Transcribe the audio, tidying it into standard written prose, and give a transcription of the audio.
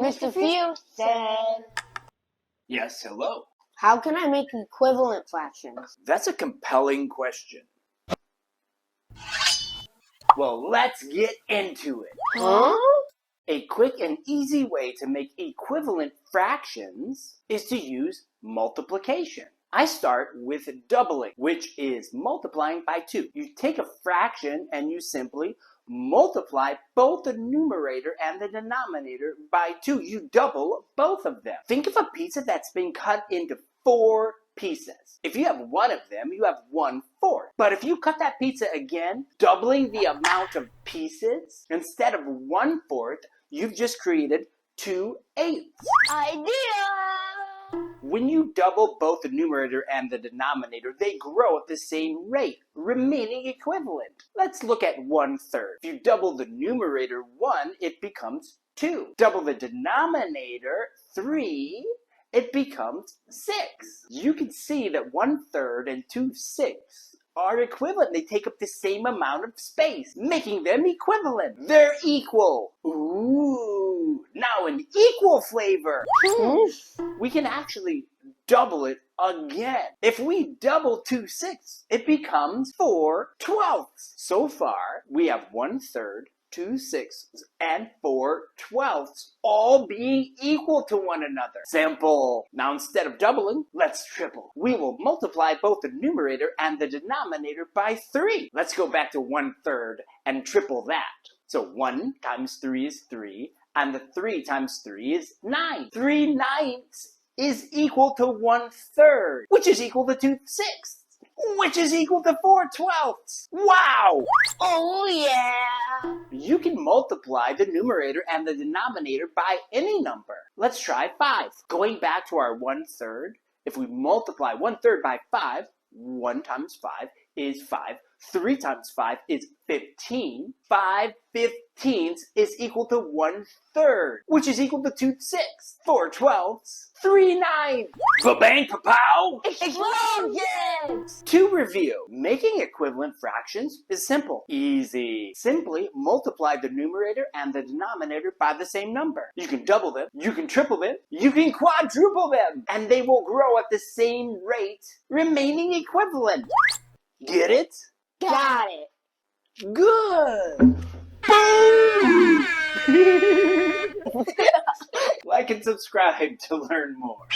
Mr. Fusen. Yes, hello. How can I make equivalent fractions? That's a compelling question. Well, let's get into it. Huh? A quick and easy way to make equivalent fractions is to use multiplication. I start with doubling, which is multiplying by 2. You take a fraction and you simply multiply both the numerator and the denominator by 2. You double both of them. Think of a pizza that's been cut into 4 pieces. If you have one of them, you have 1/4. But if you cut that pizza again, doubling the amount of pieces, instead of 1/4, you've just created 2/8. Idea! When you double both the numerator and the denominator, they grow at the same rate, remaining equivalent. Let's look at 1/3. If you double the numerator 1, it becomes 2. Double the denominator 3, it becomes 6. You can see that 1/3 and 2/6 are equivalent. They take up the same amount of space, making them equivalent. They're equal. Ooh, now an equal flavor. We can actually double it again. If we double 2/6, it becomes 4/12. So far, we have 1/3, 2/6, and 4/12 all being equal to one another. Simple. Now instead of doubling, let's triple. We will multiply both the numerator and the denominator by 3. Let's go back to 1/3 and triple that. So 1 times 3 is 3, and the 3 times 3 is 9. 3/9 is equal to 1/3, which is equal to 2/6. Which is equal to 4/12. Wow! Oh yeah! You can multiply the numerator and the denominator by any number. Let's try 5. Going back to our 1/3, if we multiply 1/3 by 5, 1 times 5 is 5. 3 times 5 is 15. 5/15 is equal to 1/3, which is equal to 2/6. 4/12. 3/9. Ba-bang, pa-pow! Explosions! To review, making equivalent fractions is simple. Easy. Simply multiply the numerator and the denominator by the same number. You can double them, you can triple them, you can quadruple them, and they will grow at the same rate, remaining equivalent. Get it? Got it! Good! Boom! Like and subscribe to learn more.